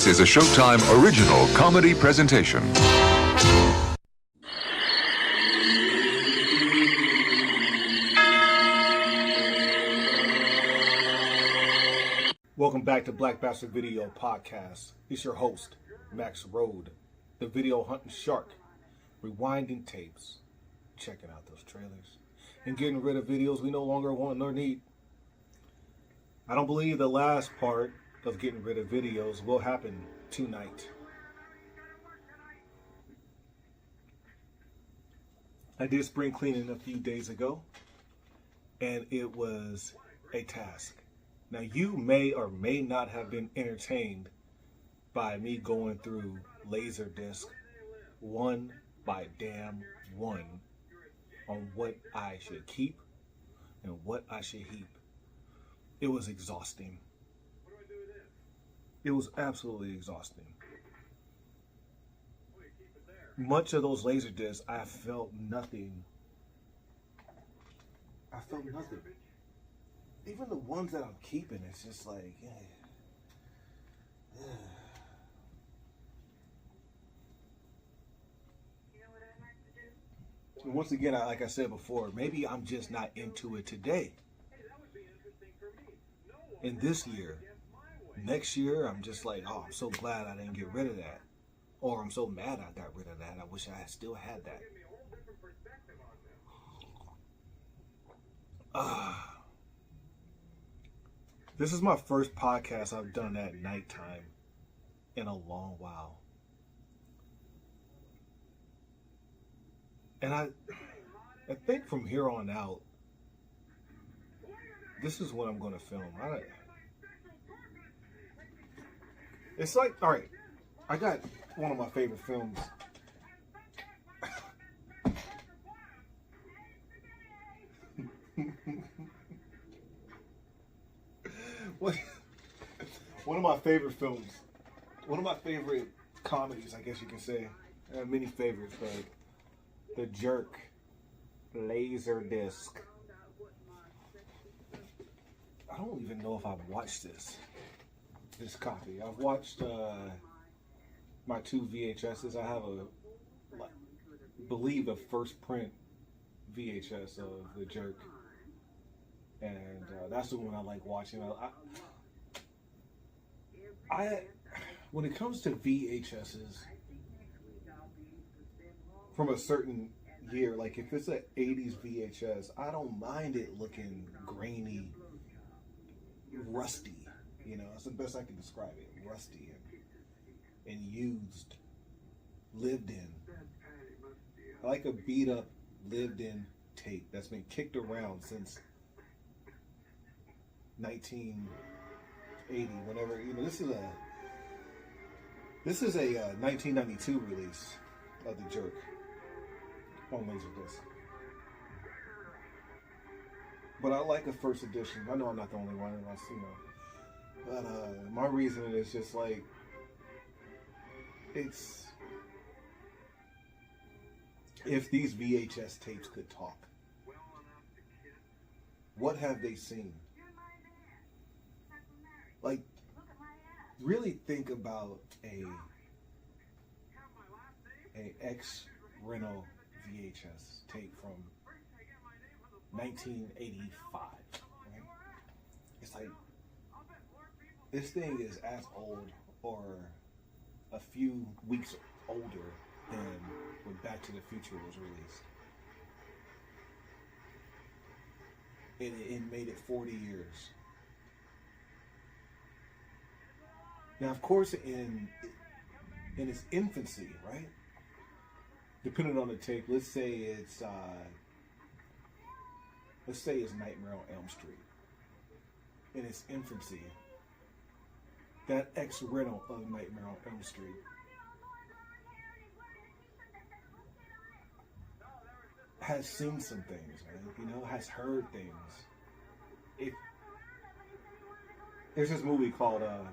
This is a Showtime original comedy presentation. Welcome back to Black Bastard Video Podcast. It's your host, Max Road, the video hunting shark, rewinding tapes, checking out those trailers, and getting rid of videos we no longer want nor need. I don't believe the last part of getting rid of videos will happen tonight. I did spring cleaning a few days ago, and it was a task. Now, you may or may not have been entertained by me going through Laserdisc one by damn one on what I should keep and what I should heap. It was exhausting. It was absolutely exhausting. Much of those Laserdiscs, I felt nothing. I felt nothing. Even the ones that I'm keeping, it's just like, yeah. And once again, like I said before, maybe I'm just not into it today. And this year, next year, I'm just like, oh, I'm so glad I didn't get rid of that. Or I'm so mad I got rid of that. I wish I still had that. This is my first podcast I've done at nighttime in a long while. And I think from here on out, this is what I'm going to film. It's like, all right, I got one of my favorite films. One of my favorite films, one of my favorite comedies, I guess you can say. I have many favorites, but The Jerk, Laserdisc. I don't even know if I've watched this copy. I've watched my two VHSs. I have believe a first print VHS of The Jerk, and that's the one I like watching. I when it comes to VHSs from a certain year, like if it's an 80s VHS, I don't mind it looking grainy, rusty. You know, that's the best I can describe it. Rusty and used, lived in. I like a beat up, lived in tape that's been kicked around since 1980. Whenever, you know, this is a 1992 release of The Jerk on Laserdisc. But I like a first edition. I know I'm not the only one, but my reasoning is just like, it's, if these VHS tapes could talk, what have they seen? Like, really think about a ex-Reno VHS tape from 1985, right? It's like, this thing is as old or a few weeks older than when Back to the Future was released. It made it 40 years. Now, of course, in its infancy, right? Depending on the tape, let's say it's Nightmare on Elm Street. In its infancy, that ex-Reno of Nightmare on Elm Street has seen some things, man. You know, has heard things. There's this movie called A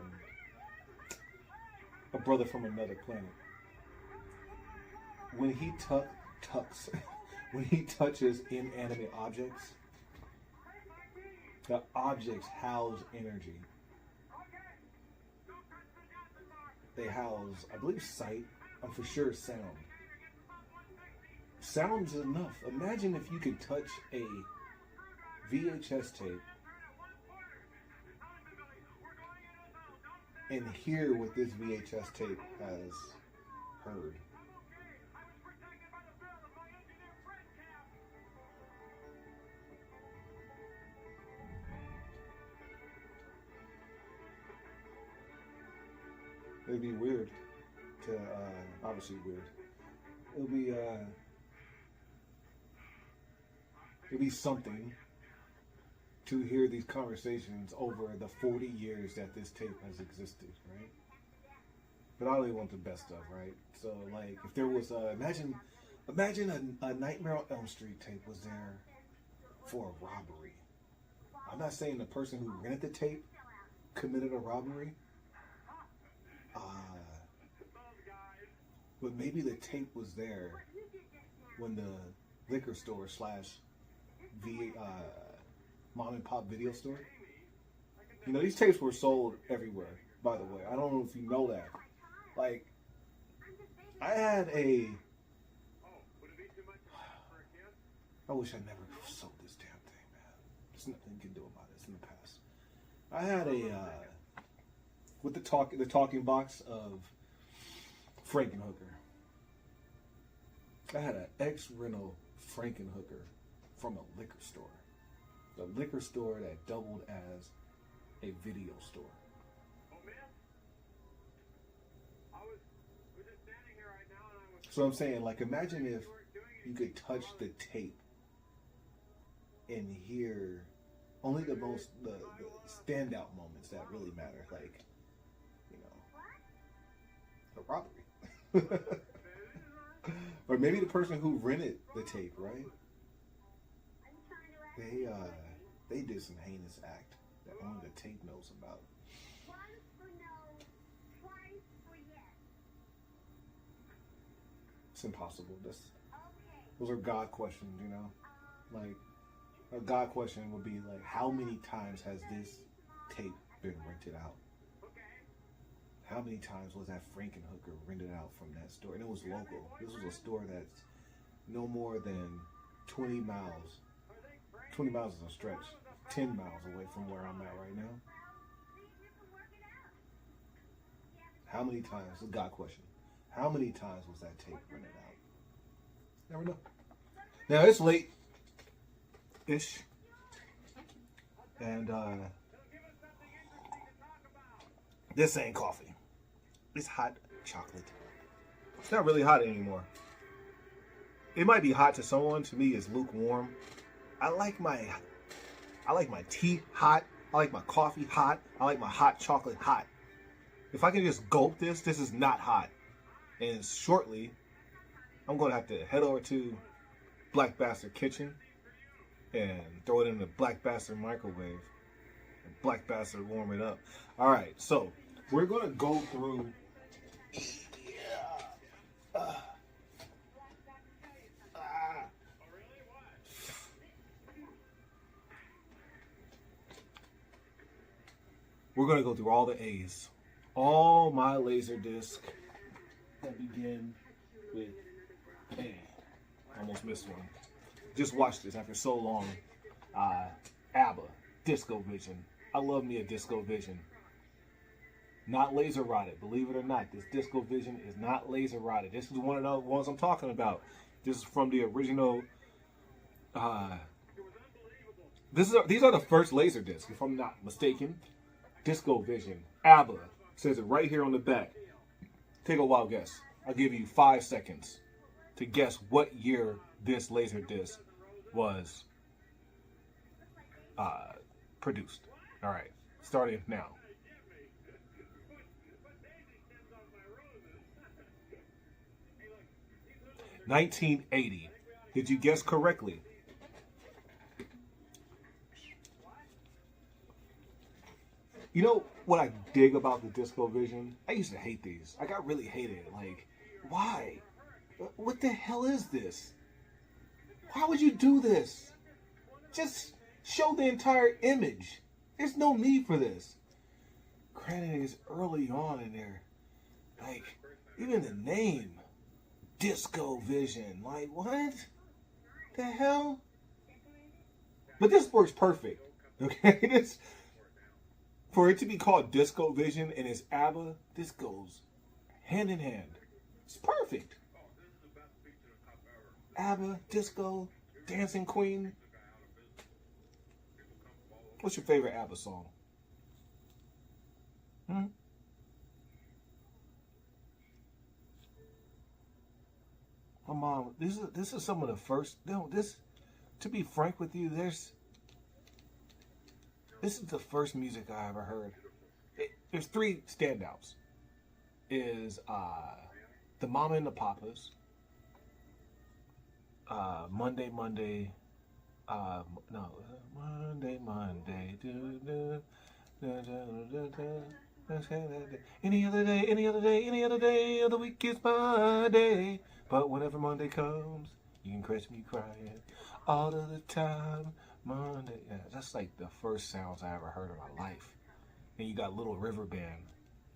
Brother from Another Planet. When he when he touches inanimate objects, the objects house energy. they house, I believe, sight. I'm for sure sound. Sound is enough. Imagine if you could touch a VHS tape and hear what this VHS tape has heard. It'd be weird to, obviously weird. It'd be something to hear these conversations over the 40 years that this tape has existed, right? But I really want the best of, right? So, like, if there was imagine a Nightmare on Elm Street tape was there for a robbery. I'm not saying the person who rented the tape committed a robbery, but maybe the tape was there when the liquor store / mom and pop video store. You know, these tapes were sold everywhere, by the way. I don't know if you know that. Like, I wish I never sold this damn thing, man. There's nothing you can do about it. It's in the past. I had with the talking box of Frankenhooker. I had an ex-rental Frankenhooker from a liquor store. The liquor store that doubled as a video store. So I'm saying, like, imagine if you could touch the tape and hear only the standout moments that really matter, like, you know, a robbery. Or maybe the person who rented the tape, right? They did some heinous act that only the tape knows about. It's impossible. Those are God questions, you know? Like, a God question would be like, how many times has this tape been rented out? How many times was that Frankenhooker rented out from that store? And it was local. This was a store that's no more than 20 miles. 20 miles is a stretch. 10 miles away from where I'm at right now. How many times? It's a God question. How many times was that tape rented out? Never know. Now, it's late-ish. And this ain't coffee. It's hot chocolate. It's not really hot anymore. It might be hot to someone. To me, it's lukewarm. I like my tea hot. I like my coffee hot. I like my hot chocolate hot. If I can just gulp this is not hot. And shortly, I'm going to have to head over to Black Bastard Kitchen and throw it in the Black Bastard microwave. And Black Bastard warm it up. All right, so we're going to go through... We're going to go through all the A's. All my Laserdisc that begin with A. Almost missed one. Just watched this after so long. ABBA, Disco Vision. I love me a Disco Vision. Not laser rotted. Believe it or not, this Disco Vision is not laser rotted. This is one of the ones I'm talking about. This is from the original. These are the first Laserdisc, if I'm not mistaken. Disco Vision, ABBA, says it right here on the back. Take a wild guess. I'll give you 5 seconds to guess what year this Laserdisc was produced. All right, starting now. 1980. Did you guess correctly? You know what I dig about the Disco Vision? I used to hate these. I really hated it. Like, why? What the hell is this? Why would you do this? Just show the entire image. There's no need for this. Granted, it's early on in Like, even the name, Disco Vision. Like, what the hell? But this works perfect. Okay, for it to be called Disco Vision and it's ABBA, this goes hand in hand. It's perfect. ABBA, disco, dancing queen. What's your favorite ABBA song? My mom. This is some of the first. No, to be frank with you, this is the first music I ever heard. There's three standouts. Is the Mama and the Papas. Monday, Monday. Monday, Monday. Any other day, any other day, any other day of the week is my day. But whenever Monday comes, you can catch me crying all of the time. Monday, yeah, that's like the first sounds I ever heard in my life. And you got Little River Band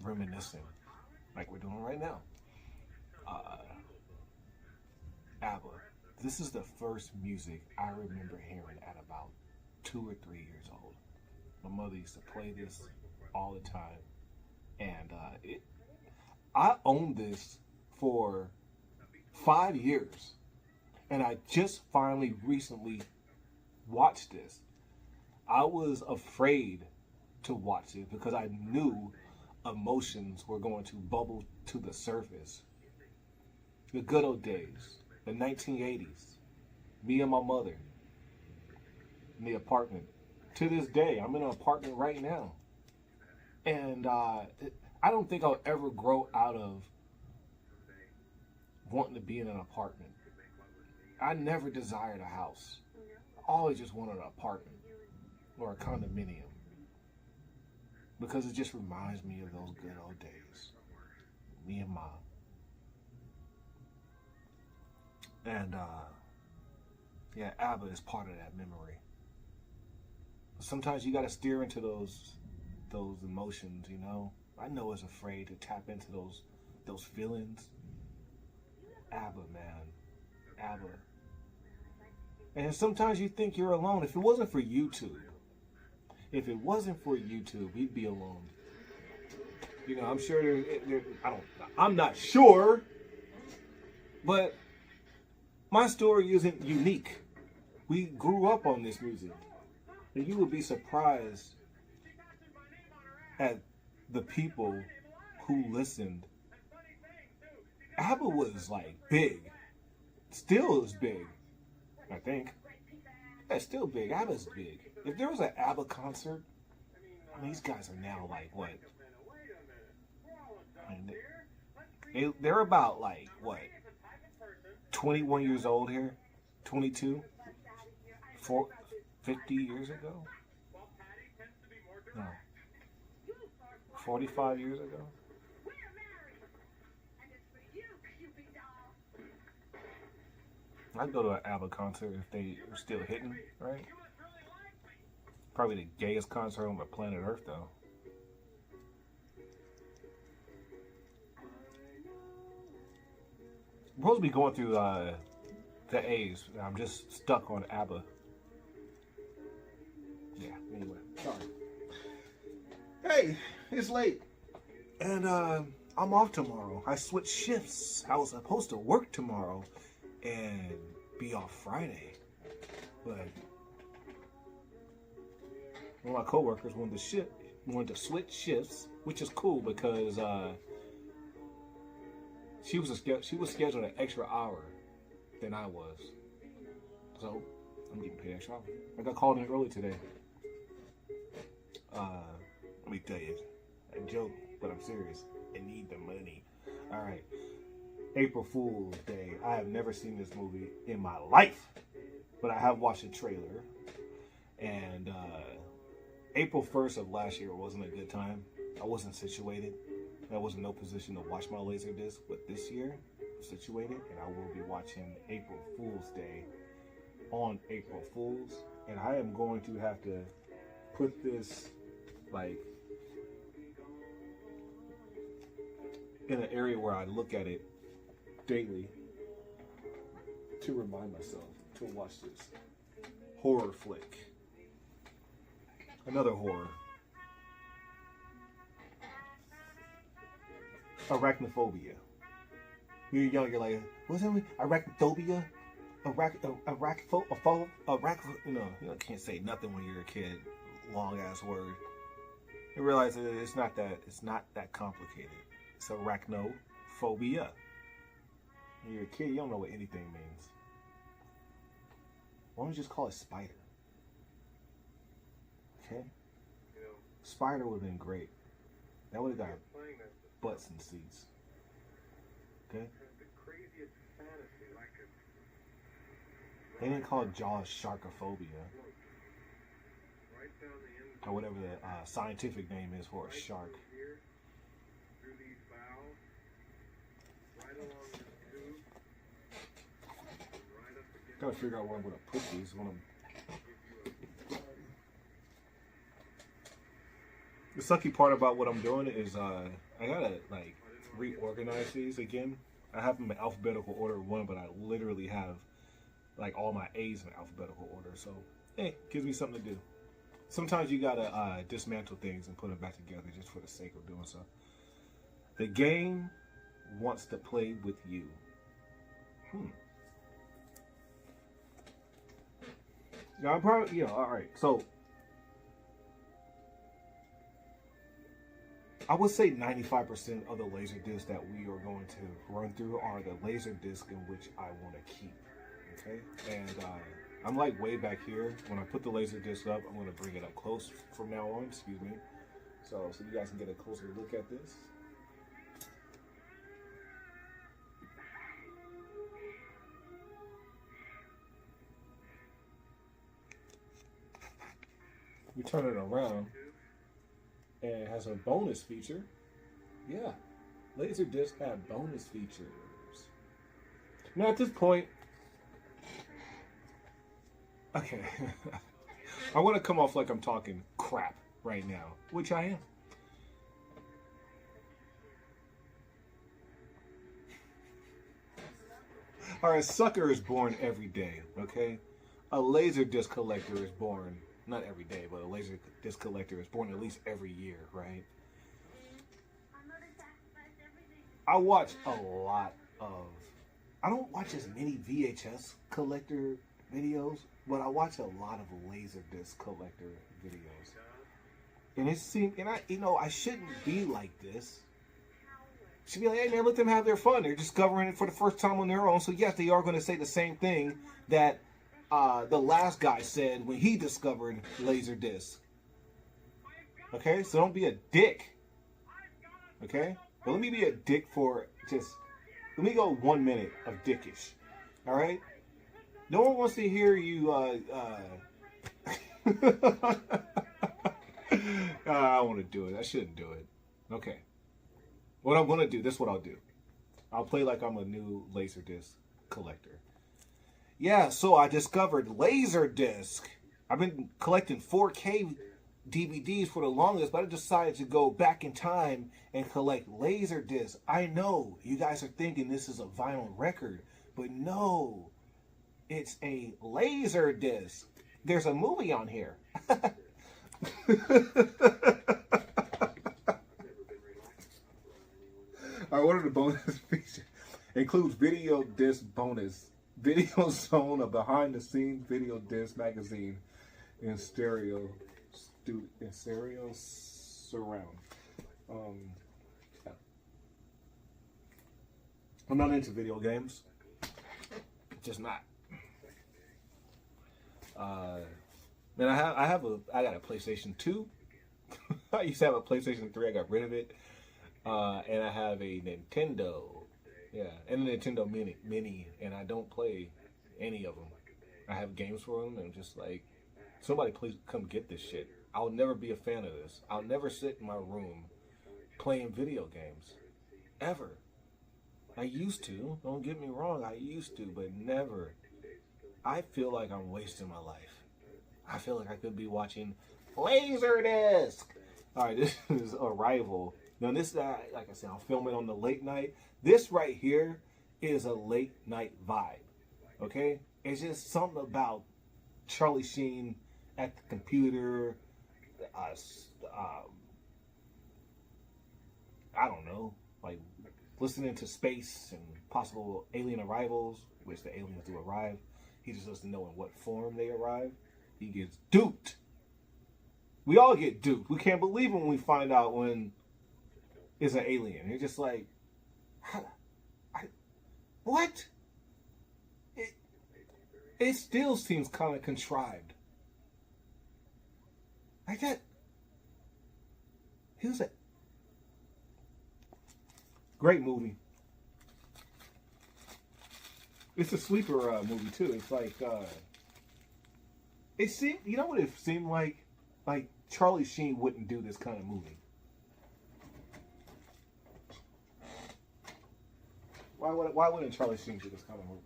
reminiscing, like we're doing right now. ABBA. This is the first music I remember hearing at about 2 or 3 years old. My mother used to play this all the time, and I owned this for 5 years, and I just finally recently watched this. I was afraid to watch it because I knew emotions were going to bubble to the surface. The good old days, the 1980s, me and my mother in the apartment. To this day, I'm in an apartment right now. And I don't think I'll ever grow out of wanting to be in an apartment. I never desired a house. I always just wanted an apartment or a condominium because it just reminds me of those good old days. Me and Mom. And yeah, ABBA is part of that memory. Sometimes you got to steer into those emotions, you know. I know I was afraid to tap into those feelings. ABBA, man. ABBA. And sometimes you think you're alone. If it wasn't for YouTube, we'd be alone. You know, I'm sure I'm not sure, but my story isn't unique. We grew up on this music. And you would be surprised at the people who listened. ABBA was like big. Still is big, I think. Yeah, still big. ABBA's big. If there was an ABBA concert, I mean, these guys are now like what? I mean, they're about like what? 21 years old here? 22? 50 years ago? No. 45 years ago? I'd go to an ABBA concert if they were still hitting, right? Probably the gayest concert on the planet Earth, though. We're supposed to be going through the A's. I'm just stuck on ABBA. Yeah, anyway, sorry. Hey, it's late. And I'm off tomorrow. I switched shifts. I was supposed to work tomorrow and be off Friday. But one of my coworkers wanted to switch shifts, which is cool because she was scheduled an extra hour than I was. So I'm getting paid extra hour. I got called in early today. Let me tell you, I joke, but I'm serious. I need the money. All right. April Fool's Day. I have never seen this movie in my life, but I have watched a trailer. And April 1st of last year wasn't a good time. I wasn't situated. I was in no position to watch my Laserdisc, but this year I'm situated, and I will be watching April Fool's Day on April Fool's. And I am going to have to put this like in an area where I look at it daily to remind myself to watch this horror flick. Another horror. Arachnophobia. You're young, you're like, what's that mean? Arachnophobia? You can't say nothing when you're a kid. Long ass word. You realize that it's not that complicated. It's arachnophobia. When you're a kid, you don't know what anything means. Why don't you just call it spider? Okay? Spider would have been great. That would have got butts and seats. Okay? They didn't call it Jaws sharkophobia. Or whatever the scientific name is for a shark. Gotta figure out where I'm gonna put these. The sucky part about what I'm doing is I gotta like reorganize these again. I have them in alphabetical order one, but I literally have like all my A's in alphabetical order. So hey, gives me something to do. Sometimes you gotta dismantle things and put them back together just for the sake of doing so. The game wants to play with you. Now I'm probably, all right. So I would say 95% of the laser discs that we are going to run through are the laser disc in which I want to keep. Okay, and I'm like way back here. When I put the laser disc up, I'm going to bring it up close from now on. Excuse me. So you guys can get a closer look at this. We turn it around, and it has a bonus feature. Yeah, Laserdisc had bonus features. Now at this point, okay, I want to come off like I'm talking crap right now, which I am. Alright, sucker is born every day, okay? A Laserdisc collector is born, not every day, but a Laserdisc collector is born at least every year, right? I watch a lot of, I don't watch as many VHS collector videos, but I watch a lot of Laserdisc collector videos. And it seems, and I shouldn't be like this. Should be like, hey man, let them have their fun. They're discovering it for the first time on their own. So yes, they are going to say the same thing that the last guy said when he discovered Laserdisc. Okay, so don't be a dick. Okay, but let me be a dick for let me go 1 minute of dickish. All right, no one wants to hear you. I want to do it. I shouldn't do it. Okay. What I'm going to do, this is what I'll do. I'll play like I'm a new Laserdisc collector. Yeah, so I discovered Laserdisc. I've been collecting 4K DVDs for the longest, but I decided to go back in time and collect Laserdisc. I know you guys are thinking this is a vinyl record, but no, it's a Laserdisc. There's a movie on here. Alright, what are the bonus features? Includes video disc bonus, video zone, a behind the scenes video disc magazine, and stereo surround. Yeah. I'm not into video games. Just not. Man, I got a PlayStation 2. I used to have a PlayStation 3. I got rid of it. And I have a Nintendo, yeah, and a Nintendo Mini, and I don't play any of them. I have games for them, and I'm just like, somebody please come get this shit. I'll never be a fan of this. I'll never sit in my room playing video games, ever. I used to, don't get me wrong, I used to, but never. I feel like I'm wasting my life. I feel like I could be watching Laserdisc. All right, this is Arrival. Now this, like I said, I'm filming on the late night. This right here is a late night vibe. Okay, it's just something about Charlie Sheen at the computer. I don't know, like listening to space and possible alien arrivals, which the aliens do arrive. He just doesn't know in what form they arrive. He gets duped. We all get duped. We can't believe it when we find out when it's an alien. You're just like, what? It still seems kind of contrived. Like that. He was a great movie. It's a sleeper movie too. It's like it seemed. You know what it seemed like? Like Charlie Sheen wouldn't do this kind of movie. Why wouldn't Charlie Sheen do this kind of movie?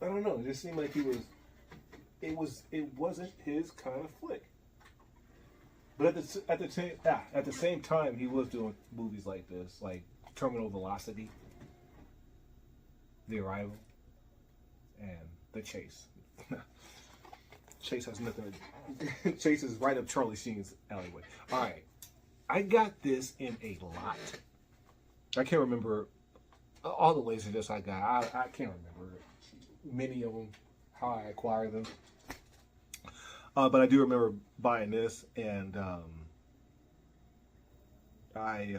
I don't know. It just seemed like he was. It wasn't his kind of flick. But at the same time, he was doing movies like this, like Terminal Velocity, The Arrival, and The Chase. Chase has nothing to do. Chase is right up Charlie Sheen's alleyway. All right, I got this in a lot. I can't remember all the Laserdiscs I got. I can't remember many of them, how I acquired them. But I do remember buying this, and I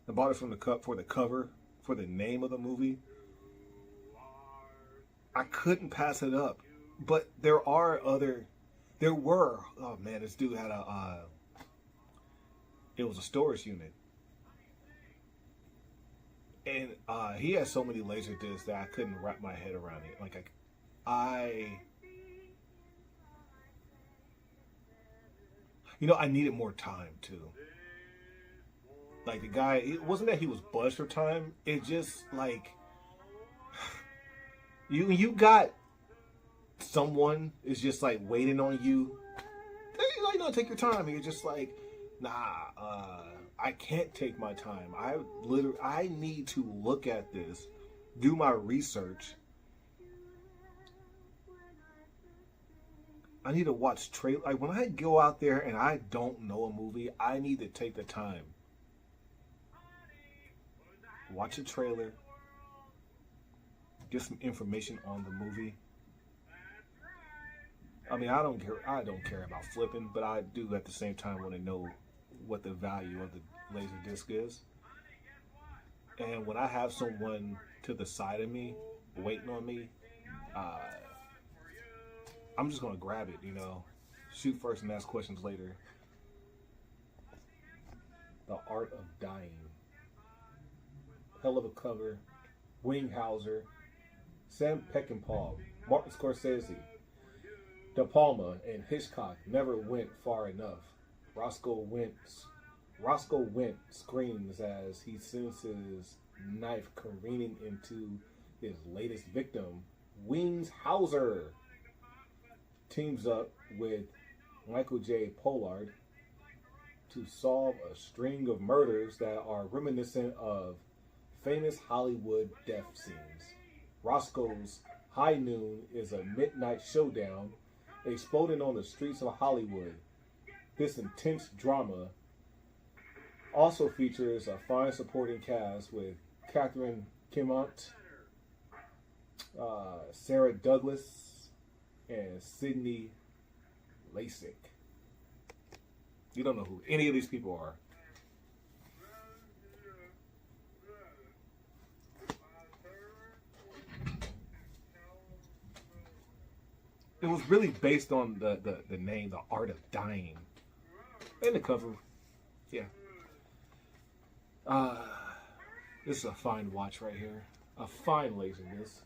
bought it from the for the cover, for the name of the movie. I couldn't pass it up, but there were. Oh man, this dude had it was a storage unit, and he had so many laser discs that I couldn't wrap my head around it. Like I needed more time too. Like the guy, it wasn't that he was buzzed for time. It just like you got someone is just like waiting on you. Take your time. And you're just like, nah, I can't take my time. I need to look at this, do my research. I need to watch trailer. Like when I go out there and I don't know a movie, I need to take the time. Watch a trailer. Get some information on the movie. I mean, I don't care about flipping, but I do at the same time want to know what the value of the Laserdisc is. And when I have someone to the side of me, waiting on me, I'm just going to grab it, shoot first and ask questions later. The Art of Dying. Hell of a cover. Winghauser. Sam Peckinpah. Martin Scorsese. De Palma and Hitchcock never went far enough. Roscoe Went screams as he sends his knife careening into his latest victim. Winghauser teams up with Michael J. Pollard to solve a string of murders that are reminiscent of famous Hollywood death scenes. Roscoe's High Noon is a midnight showdown exploding on the streets of Hollywood. This intense drama also features a fine supporting cast with Catherine Kimont, Sarah Douglas, and Sidney Lasik. You don't know who any of these people are. It was really based on the name, The Art of Dying. And the cover, yeah. This is a fine watch right here. A fine Laserdisc.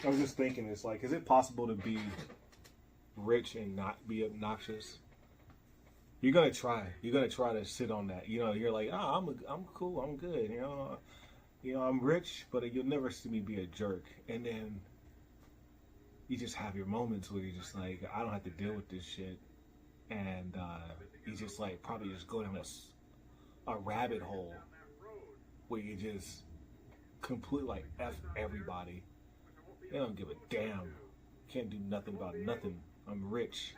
I was just thinking, it's like, is it possible to be rich and not be obnoxious, you're gonna try. You're gonna try to sit on that. You know, you're like, I'm cool, I'm good. You know, I'm rich, but you'll never see me be a jerk. And then you just have your moments where you're just like, I don't have to deal with this shit. And you just like probably just go down a rabbit hole where you just completely like F everybody. They don't give a damn. Can't do nothing about nothing. I'm rich.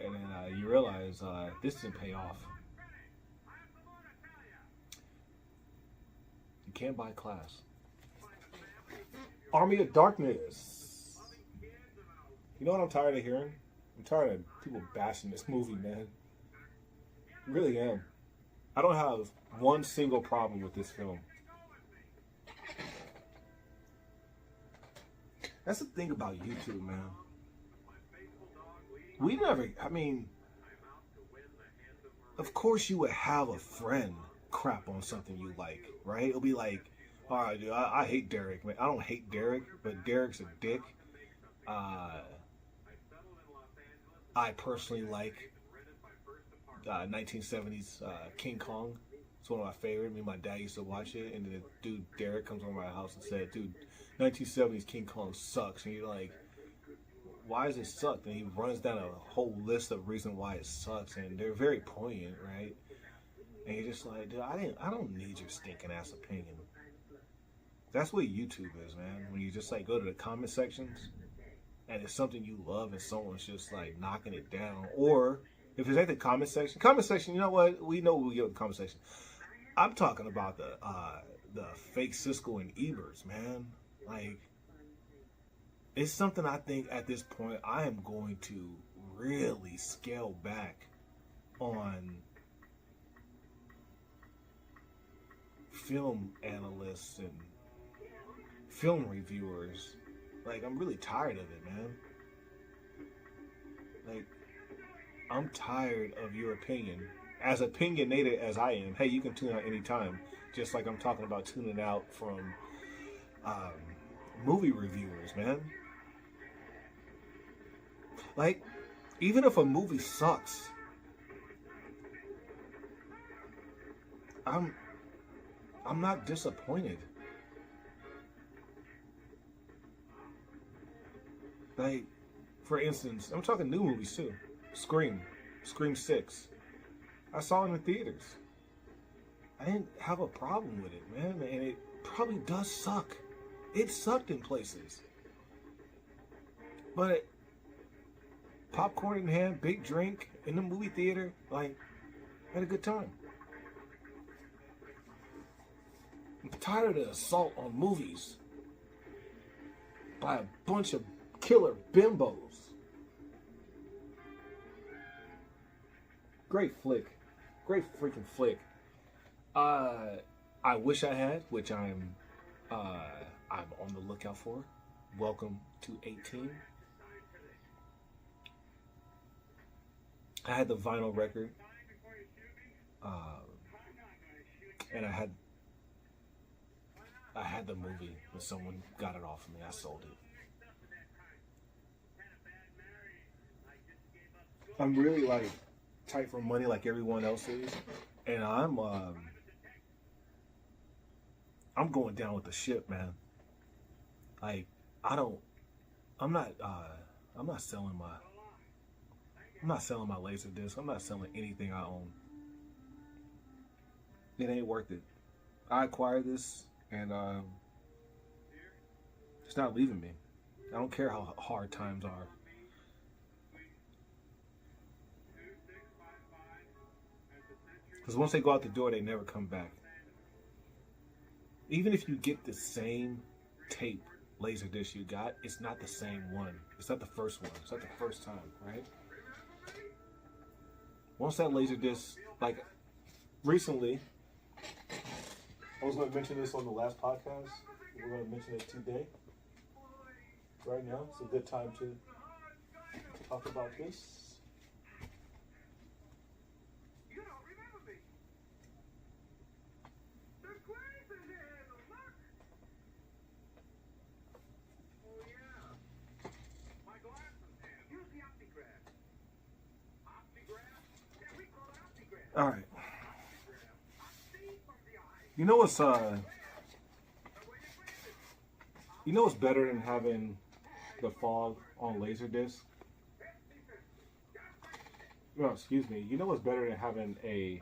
And then you realize this didn't pay off. You can't buy class. Army of Darkness. You know what I'm tired of hearing? I'm tired of people bashing this movie, man. I really am. I don't have one single problem with this film. That's the thing about YouTube, man. We never, I mean, of course you would have a friend crap on something you like, right? It'll be like, all right, dude, I hate Derek, man. I don't hate Derek, but Derek's a dick. I personally like 1970s King Kong. It's one of my favorites. Me and my dad used to watch it, and then the dude Derek comes over my house and said, dude, 1970s King Kong sucks. And you're like, why does it suck? And he runs down a whole list of reasons why it sucks, and they're very poignant, right? And you're just like, dude, I don't need your stinking ass opinion. That's what YouTube is, man. When you just like go to the comment sections, and it's something you love, and someone's just like knocking it down, or if it's at the comment section, you know what? We know we get with the comment section. I'm talking about the fake Siskel and Eberts, man. Like, it's something I think at this point I am going to really scale back on film analysts and film reviewers. Like, I'm really tired of it, man. Like, I'm tired of your opinion. As opinionated as I am, hey, you can tune out anytime. Just like I'm talking about tuning out from movie reviewers, man. Like, even if a movie sucks, I'm not disappointed. Like, for instance, I'm talking new movies too. Scream 6. I saw it in the theaters. I didn't have a problem with it, man. And it probably does suck. It sucked in places. But popcorn in hand, big drink, in the movie theater, like, I had a good time. I'm tired of the assault on movies by a bunch of killer bimbos. Great flick. Great freaking flick. I wish I had, which I'm on the lookout for. Welcome to 18. I had the vinyl record, and I had the movie, and someone got it off of me. I sold it. I'm really like tight for money, like everyone else is, and I'm going down with the ship, man. Like, I'm not selling my Laserdisc. I'm not selling anything I own. It ain't worth it. I acquired this, and it's not leaving me. I don't care how hard times are. Because once they go out the door, they never come back. Even if you get the same tape Laserdisc you got, it's not the same one. It's not the first one. It's not the first time, right? Once that Laserdisc, like, recently, I was going to mention this on the last podcast. We're going to mention it today. Right now, it's a good time to talk about this. All right. You know what's better than having the fog on Laserdisc? No, excuse me. You know what's better than having a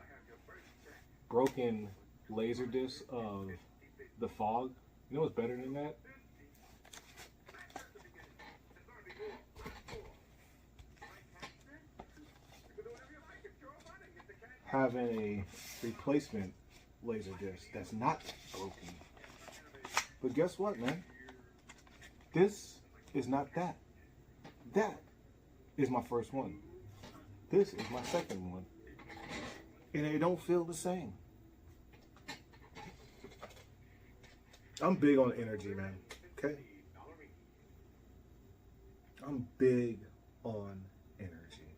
broken Laserdisc of the fog? You know what's better than that? Having a replacement Laserdisc that's not broken. But guess what, man? This is not that. That is my first one. This is my second one. And they don't feel the same. I'm big on energy, man. Okay? I'm big on energy.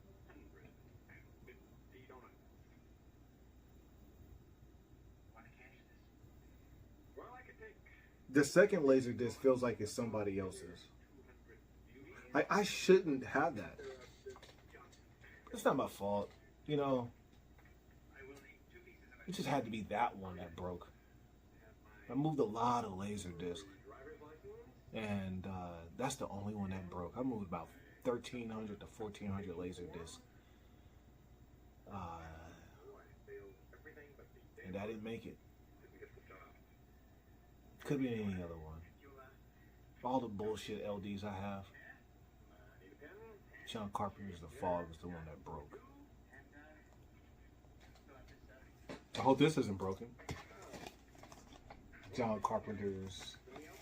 The second Laserdisc feels like it's somebody else's. I shouldn't have that. It's not my fault. You know, it just had to be that one that broke. I moved a lot of Laserdiscs, and that's the only one that broke. I moved about 1,300 to 1,400 Laserdiscs. And I didn't make it. Could be any other one. All the bullshit LDs I have. John Carpenter's The Fog is the one that broke. I hope this isn't broken. John Carpenter's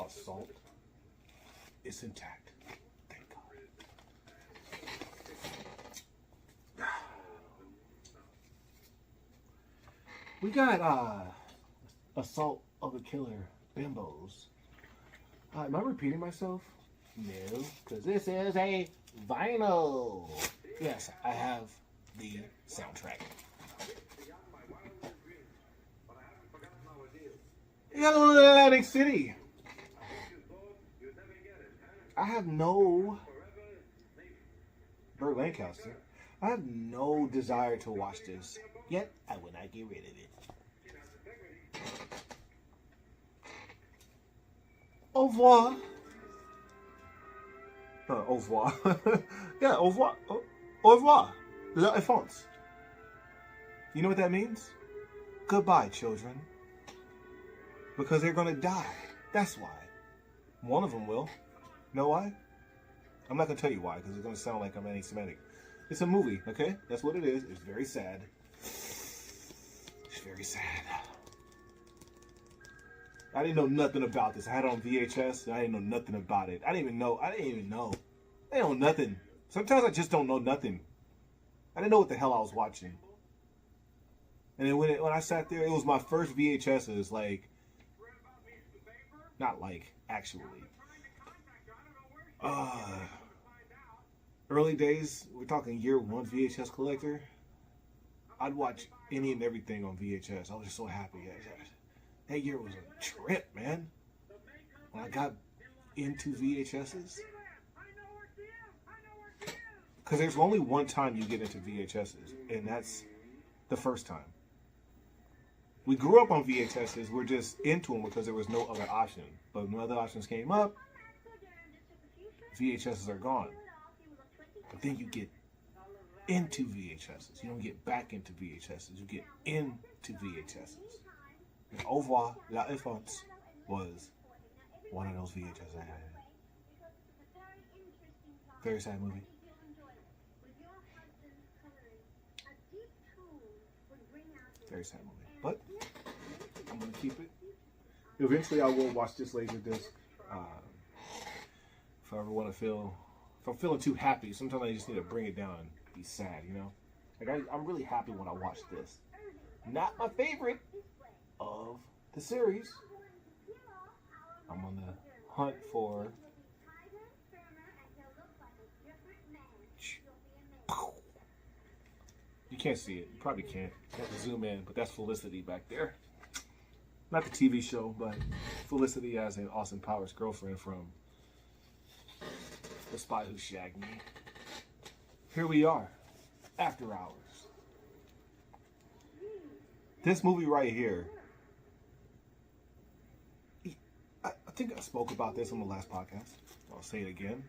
Assault. It's intact. Thank God. We got Assault of a Killer Bimbos. Am I repeating myself? No, because this is a vinyl. Yes, I have the soundtrack. Hello, Atlantic City. I have no Burt Lancaster. I have no desire to watch this. Yet I will not get rid of it. Au revoir. Au revoir. Yeah, au revoir. Au revoir. La enfance. You know what that means? Goodbye, children. Because they're going to die. That's why. One of them will. Know why? I'm not going to tell you why, because it's going to sound like I'm anti-Semitic. It's a movie, okay? That's what it is. It's very sad. It's very sad. I didn't know nothing about this. I had it on VHS, and I didn't know nothing about it. I didn't even know. I didn't know nothing. Sometimes I just don't know nothing. I didn't know what the hell I was watching. And then when I sat there, it was my first VHSs, like, not like, actually. Early days, we're talking year one VHS collector. I'd watch any and everything on VHS. I was just so happy. That year was a trip, man. When I got into VHSs. Because there's only one time you get into VHSs, and that's the first time. We grew up on VHSs. We're just into them because there was no other option. But when other options came up, VHSs are gone. But then you get into VHSs. You don't get back into VHSs. You get into VHSs. And Au revoir, La Enfance was one of those VHSs I had. Very sad movie. Very sad movie. But I'm going to keep it. Eventually I will watch this Laserdisc. If I ever want to feel... If I'm feeling too happy, sometimes I just need to bring it down and be sad, you know? Like, I'm really happy when I watch this. Not my favorite of the series. I'm on the hunt for... You can't see it. You probably can't. You have to zoom in, but that's Felicity back there. Not the TV show, but Felicity as an Austin Powers girlfriend from The Spy Who Shagged Me. Here we are, after hours. This movie right here, I think I spoke about this on the last podcast. I'll say it again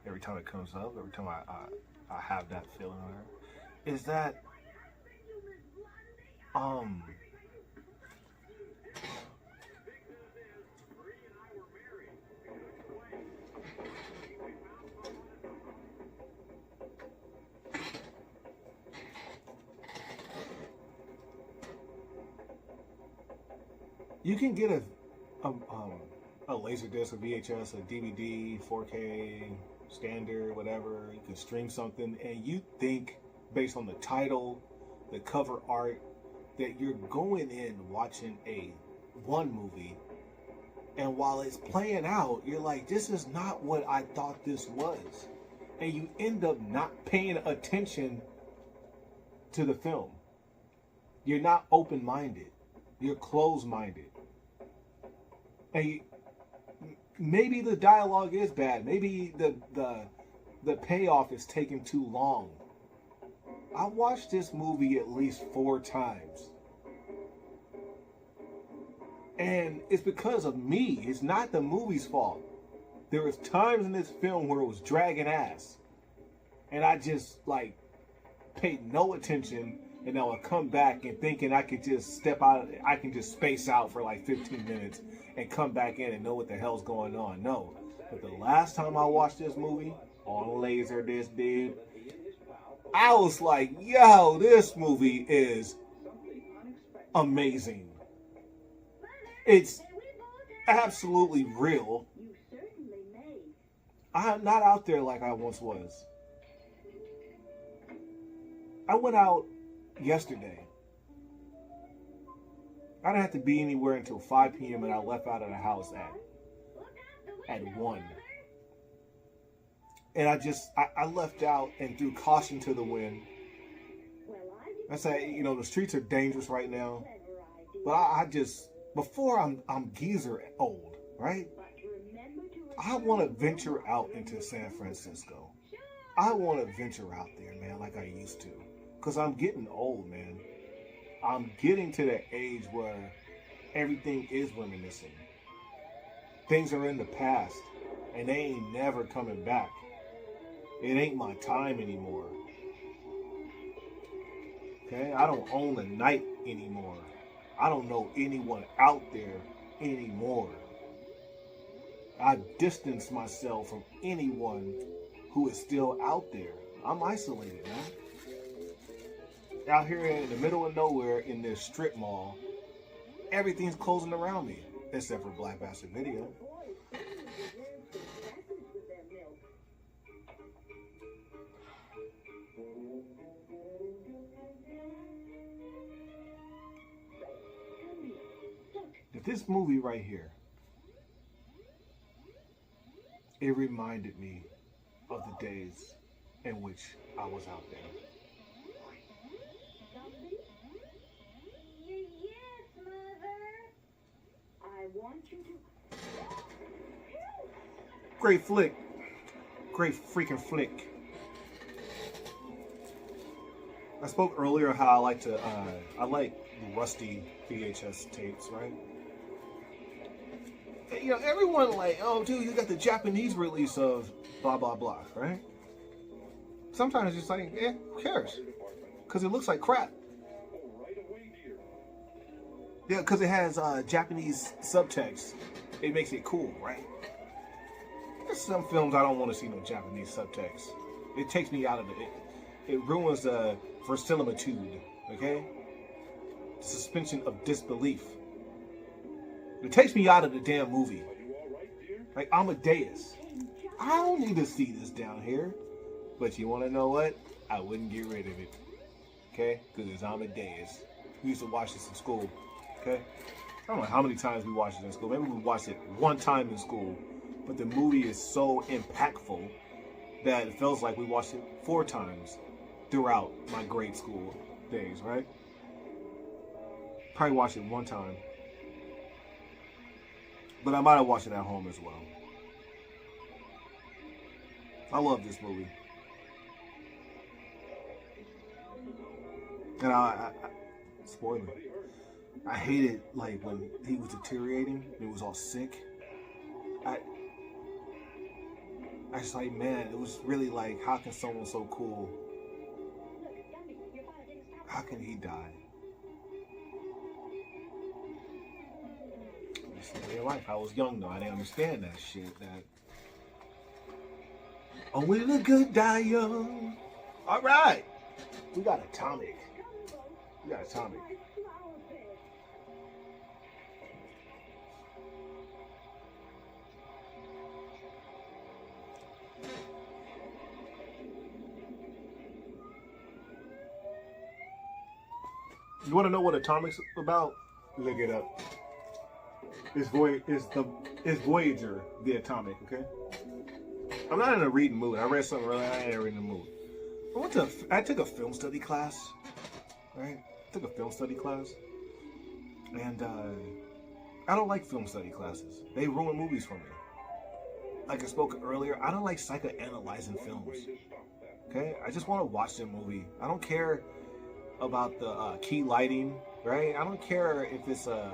every time it comes up, every time I have that feeling on her, is that you can get a Laserdisc, a VHS, a DVD, 4K, standard, whatever. You can stream something, and you think, based on the title, the cover art, that you're going in watching one movie, and while it's playing out, you're like, this is not what I thought this was. And you end up not paying attention to the film. You're not open-minded. You're closed-minded. And maybe the dialogue is bad. Maybe the payoff is taking too long. I watched this movie at least 4 times. And it's because of me. It's not the movie's fault. There was times in this film where it was dragging ass. And I just, paid no attention. And I would come back and thinking I could just step out. I can just space out for 15 minutes and come back in and know what the hell's going on. No. But the last time I watched this movie on Laserdisc, dude, I was like, yo, this movie is amazing. It's absolutely real. I'm not out there like I once was. I went out yesterday. I didn't have to be anywhere until 5 p.m. and I left out of the house at 1. And I left out and threw caution to the wind. I say, the streets are dangerous right now. But I just, before I'm geezer old, right? I want to venture out into San Francisco. I want to venture out there, man, like I used to. Because I'm getting old, man. I'm getting to the age where everything is reminiscing. Things are in the past, and they ain't never coming back. It ain't my time anymore. Okay? I don't own the night anymore. I don't know anyone out there anymore. I've distanced myself from anyone who is still out there. I'm isolated, man. Out here in the middle of nowhere in this strip mall, everything's closing around me, except for Black Bastard Video. But this movie right here, it reminded me of the days in which I was out there. Great flick. Great freaking flick. I spoke earlier how I like rusty VHS tapes, right? And, everyone oh dude, you got the Japanese release of blah blah blah, right? Sometimes it's just who cares? Because it looks like crap. Yeah, because it has Japanese subtext. It makes it cool, right? There's some films I don't want to see no Japanese subtext. It takes me out of it. It ruins the verisimilitude, okay? Suspension of disbelief. It takes me out of the damn movie. Like Amadeus. I don't need to see this down here. But you want to know what? I wouldn't get rid of it. Okay? Because it's Amadeus. We used to watch this in school. Okay? I don't know how many times we watched it in school. Maybe we watched it one time in school. But the movie is so impactful that it feels like we watched it 4 times throughout my grade school days, right? Probably watched it one time. But I might have watched it at home as well. I love this movie. And spoiler. I hated like when he was deteriorating. He was all sick. I just like, man, it was really like, how can someone so cool, how can he die? It's in real life. I was young though. I didn't understand that shit. That only the good die young. All right, we got Atomic. We got Atomic. You want to know what Atomic's about? Look it up. It's Voyager, the Atomic, okay? I'm not in a reading mood. I read something earlier. I ain't in a reading mood. I took a film study class, right? And I don't like film study classes. They ruin movies for me. Like I spoke earlier, I don't like psychoanalyzing films, okay? I just want to watch the movie. I don't care about the key lighting, right? I don't care if it's a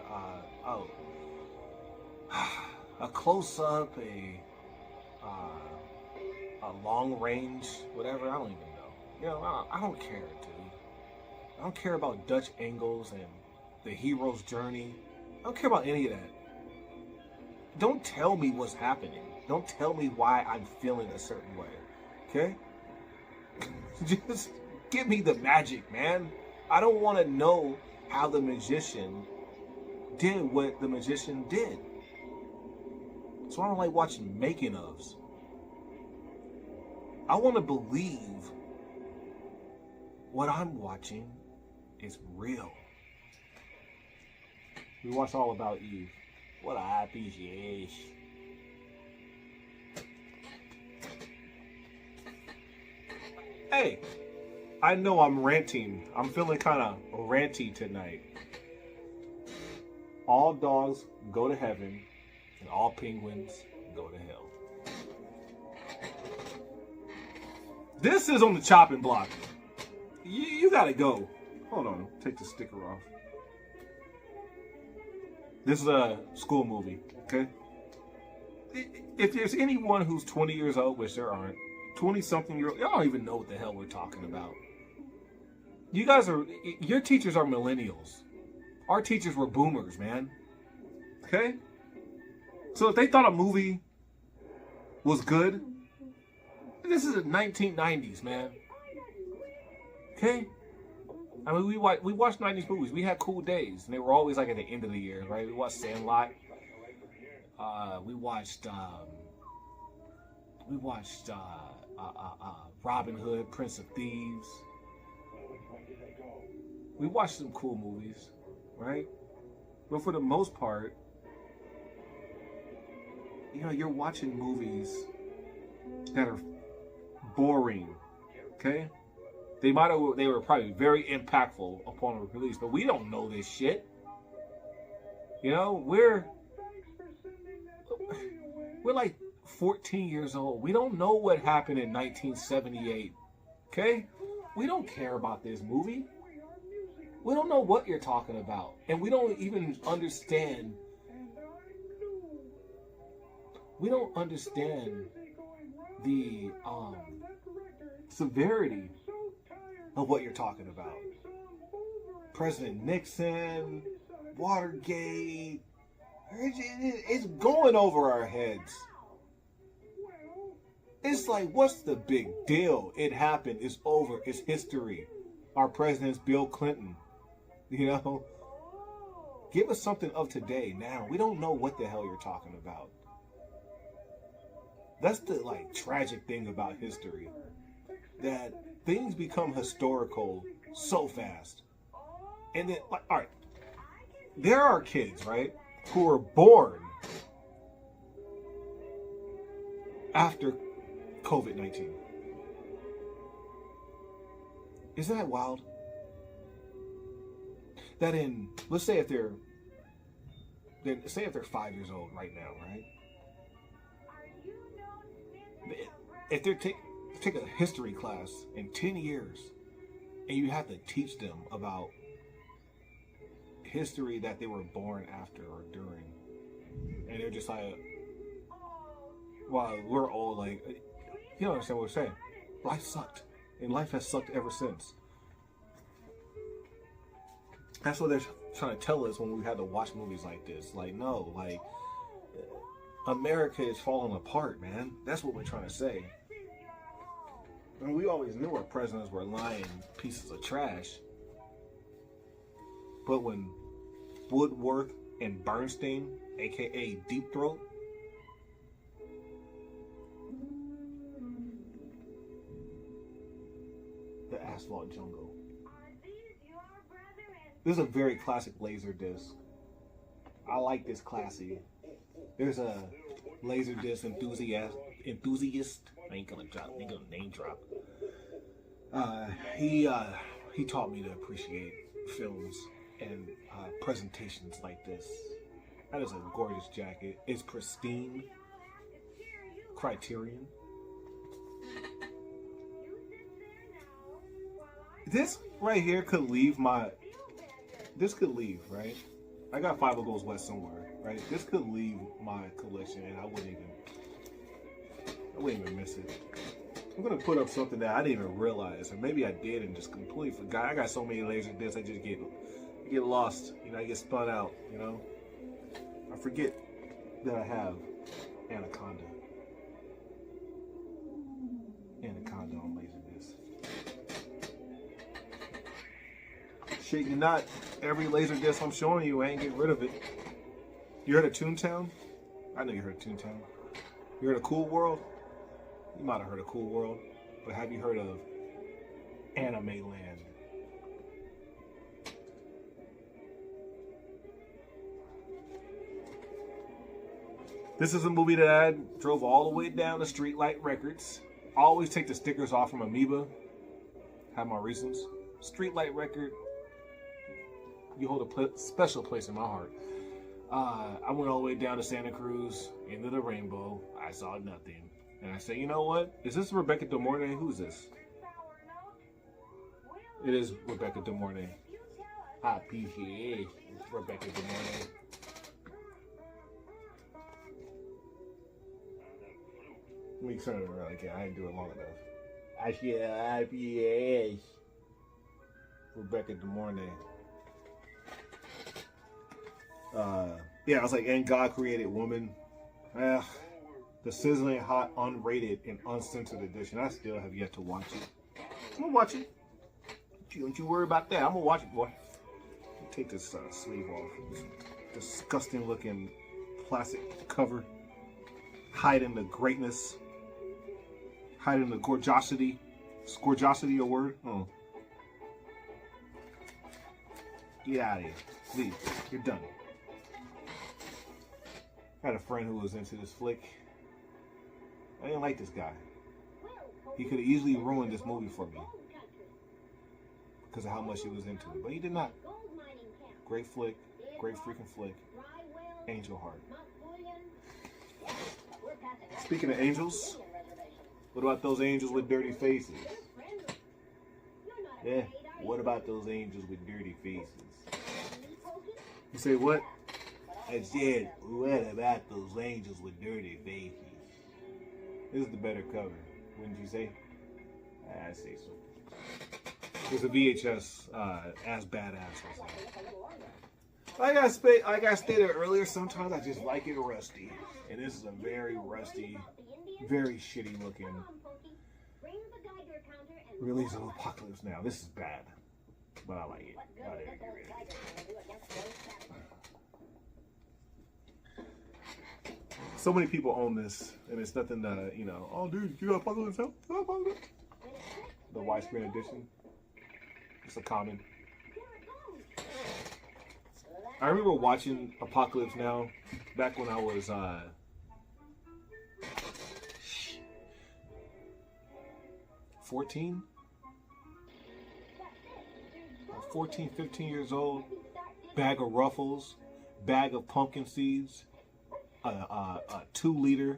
close up, a long range, whatever. I don't even know. You know, I don't care, dude. I don't care about Dutch angles and the hero's journey. I don't care about any of that. Don't tell me what's happening. Don't tell me why I'm feeling a certain way, okay? Just give me the magic, man. I don't want to know how the magician did what the magician did. So I don't like watching making-ofs. I want to believe what I'm watching is real. We watched All About Eve. What a happy shit. Hey, I know I'm ranting. I'm feeling kind of ranty tonight. All dogs go to heaven, and all penguins go to hell. This is on the chopping block. You gotta go. Hold on, take the sticker off. This is a school movie, okay? If there's anyone who's 20 years old, which there aren't, 20-something-year-old, y'all don't even know what the hell we're talking about. Your teachers are millennials. Our teachers were boomers, man. Okay? So if they thought a movie was good, this is the 1990s, man. Okay? I mean, we watched 90s movies. We had cool days, and they were always like at the end of the year, right? We watched Sandlot. We watched Robin Hood, Prince of Thieves. We watched some cool movies, right? But for the most part, you know, you're watching movies that are boring, okay? They were probably very impactful upon release, but we don't know this shit. You know, we're like 14 years old. We don't know what happened in 1978, okay? We don't care about this movie. We don't know what you're talking about, and we don't even understand. We don't understand the severity of what you're talking about. President Nixon, Watergate, it's going over our heads. It's like, what's the big deal? It happened, it's over, it's history. Our president's Bill Clinton. You know, give us something of today now. We don't know what the hell you're talking about. That's the like tragic thing about history, that things become historical so fast. And then, like, all right, there are kids, right, who are born after COVID-19. Isn't that wild? That let's say if they're 5 years old right now, right? If they're take a history class in 10 years, and you have to teach them about history that they were born after or during. And they're just like, wow, we're all like, you don't understand what we're saying. Life sucked. And life has sucked ever since. That's what they're trying to tell us when we had to watch movies like this. Like, no, like, America is falling apart, man. That's what we're trying to say. And we always knew our presidents were lying pieces of trash. But when Woodworth and Bernstein, aka Deep Throat, the Asphalt Jungle. This is a very classic Laserdisc. I like this classy. There's a Laserdisc enthusiast. I ain't gonna name drop. He taught me to appreciate films and presentations like this. That is a gorgeous jacket. It's pristine. Criterion. This right here could leave my. This could leave, right? I got Five Goes West somewhere, right? This could leave my collection, and I wouldn't even miss it. I'm gonna put up something that I didn't even realize, or maybe I did and just completely forgot. I got so many Laserdiscs, I just get lost. You know, I get spun out. You know, I forget that I have Anaconda on Laserdisc. Shit, you not every Laserdisc I'm showing you, I ain't getting rid of it. You heard of Toontown? I know you heard of Toontown. You heard of Cool World? You might have heard of Cool World, but have you heard of Anime Land? This is a movie that I drove all the way down to Streetlight Records. I always take the stickers off from Amoeba. Have my reasons. Streetlight Record, you hold a special place in my heart. I went all the way down to Santa Cruz, into the rainbow. I saw nothing. And I said, you know what? Is this Rebecca De Mornay? Who's this? It is Rebecca De Mornay. I appreciate Rebecca De Mornay. Let me turn it around again. I didn't do it long enough. I appreciate Rebecca De Mornay. Yeah, I was like, and God created woman. The sizzling hot, unrated, and uncensored edition. I still have yet to watch it. I'm gonna watch it. Don't you worry about that. I'm gonna watch it, boy. Take this sleeve off. This disgusting looking plastic cover. Hiding the greatness. Hiding the gorgeosity. Is gorgeosity a word? Oh. Get out of here. Leave. You're done. I had a friend who was into this flick. I didn't like this guy. He could have easily ruined this movie for me because of how much he was into it, but he did not. Great flick, great freaking flick. Angel Heart. Speaking of angels, what about those angels with dirty faces? Yeah, what about those angels with dirty faces? You say what? I said, what about those angels with dirty faces? This is the better cover, wouldn't you say? I say so. There's a VHS as badass. Like I stated earlier, sometimes I just like it rusty. And this is a very rusty, very shitty looking release of Apocalypse Now. This is bad, but I like it. I didn't get rid of it. So many people own this, and it's nothing that, you know, oh dude, you got Apocalypse Now? You got Apocalypse? The widescreen edition. It's a common. I remember watching Apocalypse Now back when I was 14, 15 years old. Bag of Ruffles, bag of pumpkin seeds, a 2-liter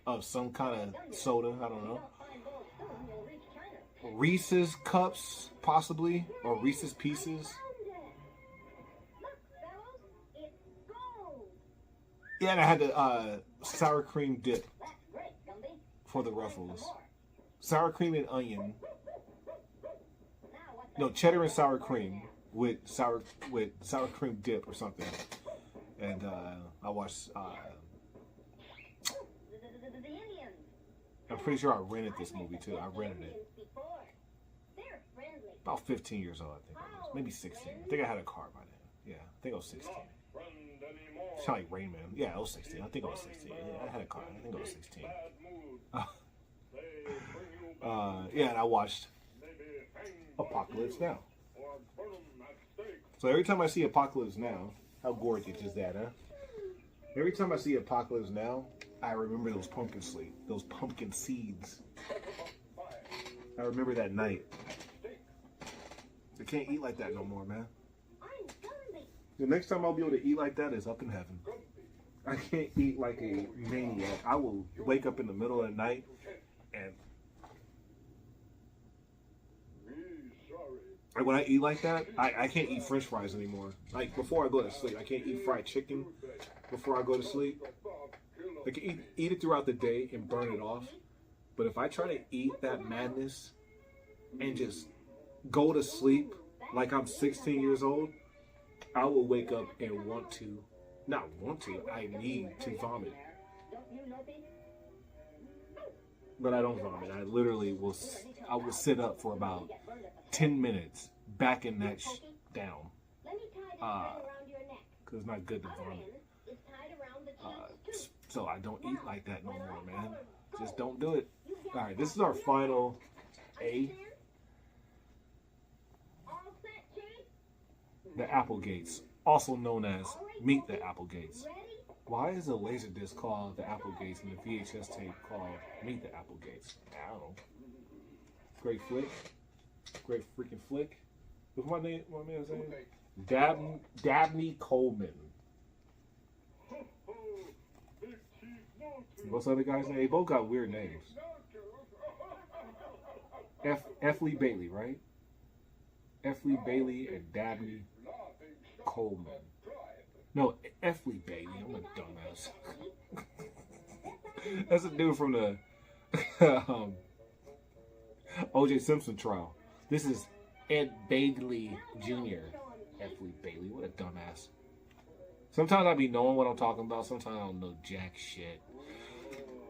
of some kind of soda, I don't know. Reese's cups, possibly, or Reese's Pieces. Yeah, and I had the sour cream dip for the Ruffles. Sour cream and onion. No, cheddar and sour cream with sour cream dip or something. And I watched. I'm pretty sure I rented this movie too. I rented it. About 15 years old, I think I was. Maybe 16. I think I had a car by then. Yeah, I think I was 16. It's kind of like Rain Man. Yeah, I was 16. I think I was 16. Yeah, I had a car. I think I was 16. Yeah, and I watched Apocalypse Now. So every time I see Apocalypse Now, how gorgeous is that, huh? Every time I see Apocalypse Now, I remember those pumpkin seeds. I remember that night. I can't eat like that no more, man. The next time I'll be able to eat like that is up in heaven. I can't eat like a maniac. I will wake up in the middle of the night and when I eat like that, I can't eat French fries anymore. Like before I go to sleep, I can't eat fried chicken before I go to sleep. I can eat it throughout the day and burn it off. But if I try to eat that madness and just go to sleep like I'm 16 years old, I will wake up and I need to vomit. But I don't vomit. I literally will sit up for about 10 minutes backing that down. Because it's not good to vomit. So I don't eat like that no more, man. Just don't do it. Alright, this is our final A. The Applegates, also known as Meet the Applegates. Why is the Laserdisc called the Applegates and the VHS tape called Meet the Applegates? I don't know. Great flick. Great freaking flick. What's my man's name? Dabney Coleman. What's the other guy's name? They both got weird names. F. Lee Bailey, right? F. Lee Bailey and Dabney Coleman. No, F. Lee Bailey. I'm a dumbass. That's a dude from the O.J. Simpson trial. This is Ed Bailey Jr. F. Lee Bailey. What a dumbass. Sometimes I be knowing what I'm talking about. Sometimes I don't know jack shit.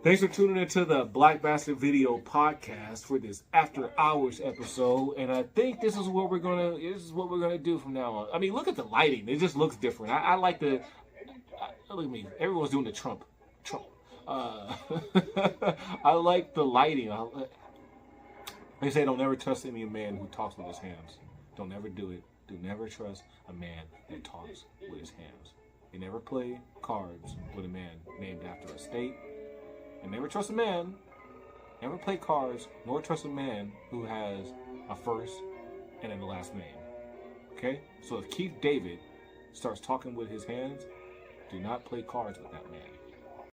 Thanks for tuning into the Black Bastard Video Podcast for this After Hours episode, and I think this is what we're gonna do from now on. I mean, look at the lighting; it just looks different. I like the look at me. Everyone's doing the Trump. I like the lighting. They say don't ever trust any man who talks with his hands. Don't ever do it. Do never trust a man that talks with his hands. You never play cards with a man named after a state. And never trust a man, never play cards, nor trust a man who has a first and then the last name. Okay? So if Keith David starts talking with his hands, do not play cards with that man.